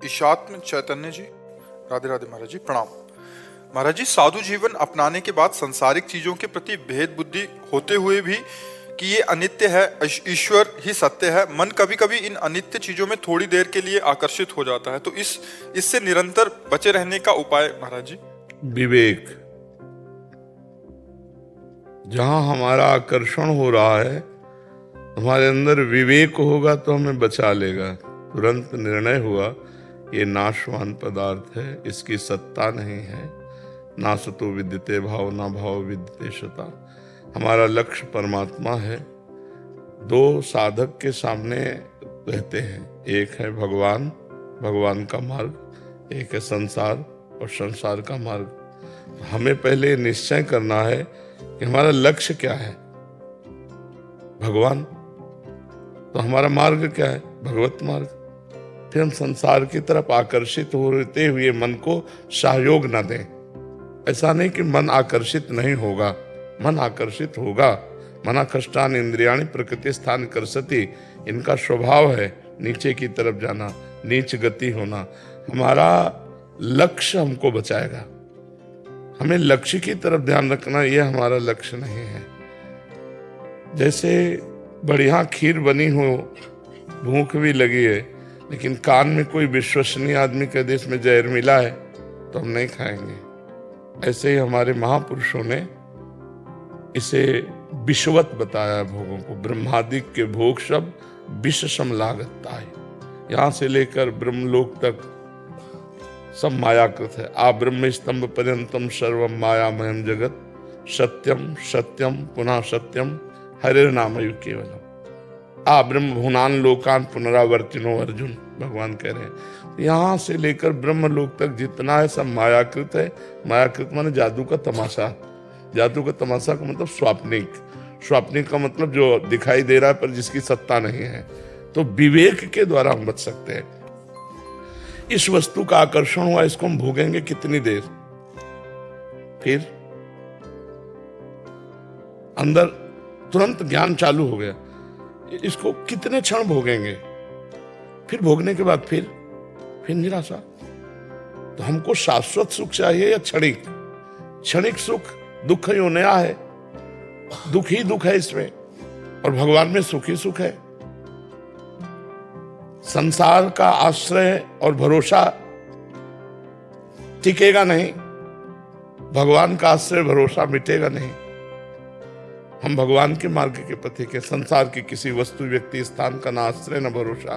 ईशात्म चैतन्य जी। राधे राधे महाराज जी, प्रणाम। महाराज जी, साधु जीवन अपनाने के बाद संसारिक चीजों के प्रति भेद बुद्धि होते हुए भी कि ये अनित्य है, ईश्वर ही सत्य है, मन कभी कभी इन अनित्य चीजों में थोड़ी देर के लिए आकर्षित हो जाता है, तो इससे निरंतर बचे रहने का उपाय महाराज जी? विवेक। जहां हमारा आकर्षण हो रहा है, हमारे अंदर विवेक होगा तो हमें बचा लेगा। तुरंत निर्णय हुआ ये नाशवान पदार्थ है, इसकी सत्ता नहीं है। नासतो विद्यते भाव, ना भाव विद्यते शता। हमारा लक्ष्य परमात्मा है। दो साधक के सामने रहते हैं, एक है भगवान, भगवान का मार्ग, एक है संसार और संसार का मार्ग। हमें पहले निश्चय करना है कि हमारा लक्ष्य क्या है। भगवान, तो हमारा मार्ग क्या है? भगवत मार्ग। फिर हम संसार की तरफ आकर्षित होते हुए मन को सहयोग न दें। ऐसा नहीं कि मन आकर्षित नहीं होगा, मन आकर्षित होगा। मना कष्टान इंद्रियाणि प्रकृति स्थान करसति। इनका स्वभाव है नीचे की तरफ जाना, नीच गति होना। हमारा लक्ष्य हमको बचाएगा। हमें लक्ष्य की तरफ ध्यान रखना, यह हमारा लक्ष्य नहीं है। जैसे बढ़िया खीर बनी हो, भूख भी लगी है, लेकिन कान में कोई विश्वसनीय आदमी के देश में जहर मिला है तो हम नहीं खाएंगे। ऐसे ही हमारे महापुरुषों ने इसे विषवत बताया भोगों को। ब्रह्मादिक के भोग सब विष सम लागत है। यहां से लेकर ब्रह्मलोक तक सब मायाकृत है। आ ब्रह्म स्तंभ पर्यंतम सर्वम मायामयम जगत, सत्यम सत्यम पुनः सत्यम हरे नामयु केवलम। आ ब्रह्म भुनान लोकान पुनरावर्तिनो अर्जुन, भगवान कह रहे हैं। यहां से लेकर ब्रह्म लोक तक जितना है सब मायाकृत है। मायाकृत माने जादू का तमाशा। जादू का तमाशा का मतलब स्वाप्निक। स्वाप्निक का मतलब जो दिखाई दे रहा है पर जिसकी सत्ता नहीं है। तो विवेक के द्वारा हम बच सकते हैं। इस वस्तु का आकर्षण हुआ, इसको हम भोगेंगे कितनी देर, फिर अंदर तुरंत ज्ञान चालू हो गया, इसको कितने क्षण भोगेंगे, फिर भोगने के बाद फिर निराशा। तो हमको शाश्वत सुख चाहिए या क्षणिक? क्षणिक सुख दुख ही नया है, दुख ही दुख है इसमें, और भगवान में सुख ही सुख है। संसार का आश्रय और भरोसा टिकेगा नहीं, भगवान का आश्रय भरोसा मिटेगा नहीं। हम भगवान के मार्ग के पथिक है। संसार की किसी वस्तु व्यक्ति स्थान का ना आश्रय न भरोसा।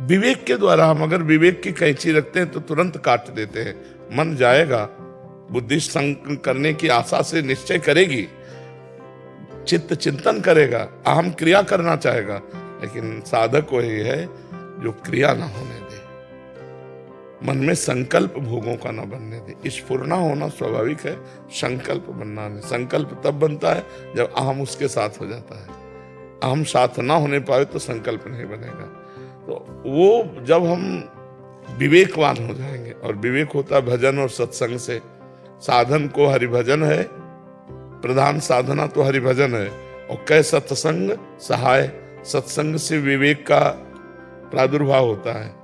विवेक के द्वारा हम अगर विवेक की कैंची रखते हैं तो तुरंत काट देते हैं। मन जाएगा, बुद्धि संग करने की आशा से निश्चय करेगी, चित्त चिंतन करेगा, अहम क्रिया करना चाहेगा, लेकिन साधक वही है जो क्रिया ना होने दे, मन में संकल्प भोगों का ना बनने दे। स्फुरना होना स्वाभाविक है, संकल्प बनना नहीं। संकल्प तब बनता है जब अहम उसके साथ हो जाता है। अहम साथ ना होने पाए तो संकल्प नहीं बनेगा। तो वो जब हम विवेकवान हो जाएंगे, और विवेक होता है भजन और सत्संग से। साधन को हरिभजन है, प्रधान साधना तो हरिभजन है, और कै सत्संग सहाय। सत्संग से विवेक का प्रादुर्भाव होता है,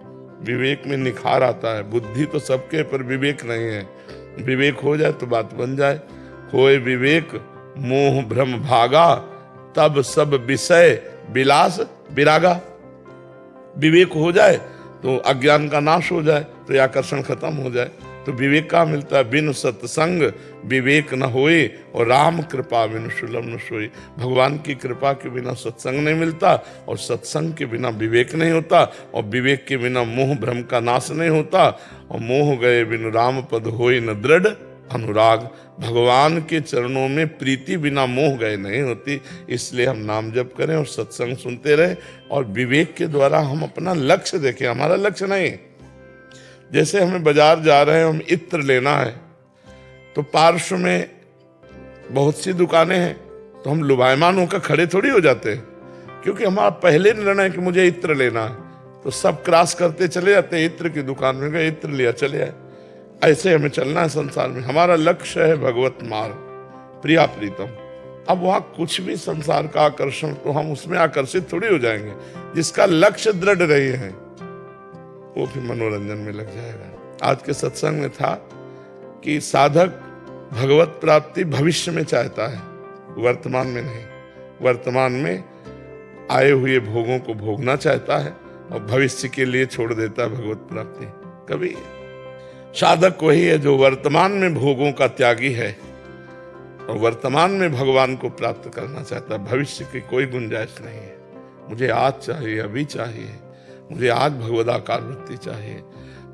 विवेक में निखार आता है। बुद्धि तो सबके, पर विवेक नहीं है। विवेक हो जाए तो बात बन जाए। खोए विवेक मोह भ्रम भागा, तब सब विषय विलास विरागा। विवेक हो जाए तो अज्ञान का नाश हो जाए, तो आकर्षण खत्म हो जाए। तो विवेक कहाँ मिलता है? बिन सत्संग विवेक न होए, और राम कृपा बिन सुलभ न सोई। भगवान की कृपा के बिना सत्संग नहीं मिलता, और सत्संग के बिना विवेक नहीं होता, और विवेक के बिना मोह भ्रम का नाश नहीं होता, और मोह गए बिन राम पद होए न दृढ़ अनुराग। भगवान के चरणों में प्रीति बिना मोह गए नहीं होती। इसलिए हम नाम जप करें और सत्संग सुनते रहें, और विवेक के द्वारा हम अपना लक्ष्य देखें। हमारा लक्ष्य नहीं, जैसे हमें बाजार जा रहे हैं, हम इत्र लेना है, तो पार्श्व में बहुत सी दुकानें हैं, तो हम लुभायमान होकर खड़े थोड़ी हो जाते हैं, क्योंकि हमारा पहले निर्णय है कि मुझे इत्र लेना है। तो सब क्रॉस करते चले जाते हैं, इत्र की दुकान में गए, इत्र लिया, चले आए। ऐसे हमें चलना है संसार में। हमारा लक्ष्य है भगवत मार्ग, प्रिया प्रीतम। अब वहां कुछ भी संसार का आकर्षण, तो हम उसमें आकर्षित थोड़ी हो जाएंगे। जिसका लक्ष्य दृढ़ रही है, वो भी मनोरंजन में लग जाएगा। आज के सत्संग में था कि साधक भगवत प्राप्ति भविष्य में चाहता है, वर्तमान में नहीं। वर्तमान में आए हुए भोगों को भोगना चाहता है और भविष्य के लिए छोड़ देता है भगवत प्राप्ति। कभी साधक वही है जो वर्तमान में भोगों का त्यागी है और वर्तमान में भगवान को प्राप्त करना चाहता है। भविष्य की कोई गुंजाइश नहीं है। मुझे आज चाहिए, अभी चाहिए, मुझे आज भगवदाकार वृत्ति चाहिए।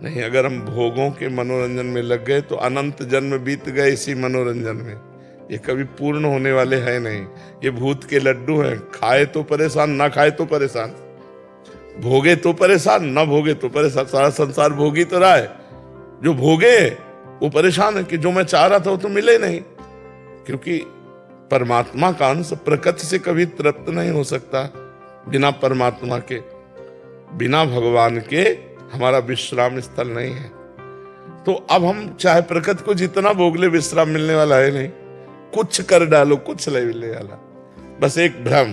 नहीं, अगर हम भोगों के मनोरंजन में लग गए तो अनंत जन्म बीत गए इसी मनोरंजन में। ये कभी पूर्ण होने वाले हैं नहीं। ये भूत के लड्डू हैं, खाए तो परेशान, ना खाए तो परेशान, भोगे तो परेशान, ना भोगे तो परेशान। सारा संसार भोगी तो रहा है। जो भोगे वो परेशान है कि जो मैं चाह रहा था वो तो मिले नहीं, क्योंकि परमात्मा का अंश प्रकृति से कभी तृप्त नहीं हो सकता। बिना परमात्मा के, बिना भगवान के हमारा विश्राम स्थल नहीं है। तो अब हम चाहे प्रकृति को जितना भोग ले, विश्राम मिलने वाला है नहीं। कुछ कर डालो, कुछ नहीं मिलने वाला, बस एक भ्रम,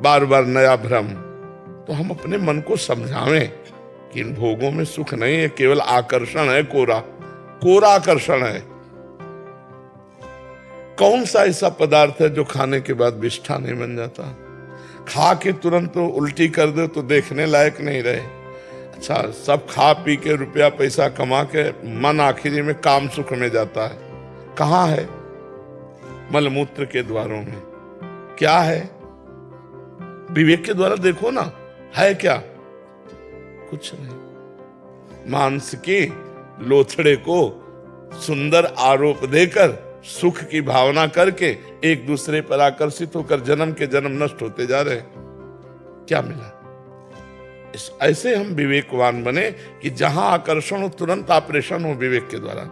बार बार नया भ्रम। तो हम अपने मन को समझावें कि इन भोगों में सुख नहीं है, केवल आकर्षण है, कोरा आकर्षण है। कौन सा ऐसा पदार्थ है जो खाने के बाद विष्ठा नहीं बन जाता? खा के तुरंत तो उल्टी कर दो तो देखने लायक नहीं रहे। अच्छा, सब खा पी के रुपया पैसा कमा के मन आखिरी में काम सुख में जाता है। कहाँ है? मलमूत्र के द्वारों में। क्या है? विवेक के द्वारा देखो ना, है क्या? कुछ नहीं। मांस के लोथड़े को सुंदर आरोप देकर, सुख की भावना करके एक दूसरे पर आकर्षित होकर जन्म के जन्म नष्ट होते जा रहे। क्या मिला? ऐसे हम विवेकवान बने कि जहां आकर्षण हो तुरंत ऑपरेशन हो विवेक के द्वारा,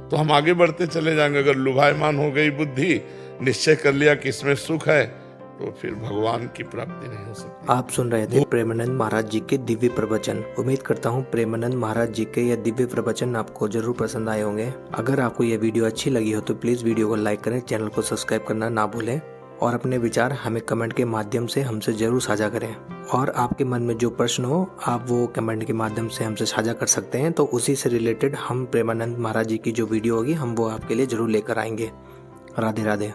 तो हम आगे बढ़ते चले जाएंगे। अगर लुभायमान हो गई बुद्धि, निश्चय कर लिया कि इसमें सुख है, तो फिर भगवान की प्राप्ति नहीं हो सकती। आप सुन रहे थे प्रेमानंद महाराज जी के दिव्य प्रवचन। उम्मीद करता हूँ प्रेमानंद महाराज जी के यह दिव्य प्रवचन आपको जरूर पसंद आए होंगे। अगर आपको यह वीडियो अच्छी लगी हो तो प्लीज वीडियो को लाइक करें, चैनल को सब्सक्राइब करना ना भूलें और अपने विचार हमें कमेंट के माध्यम से हमसे जरूर साझा करें। और आपके मन में जो प्रश्न हो आप वो कमेंट के माध्यम से हमसे साझा कर सकते हैं, तो उसी से रिलेटेड हम प्रेमानंद महाराज जी की जो वीडियो होगी हम वो आपके लिए जरूर लेकर आएंगे। राधे राधे।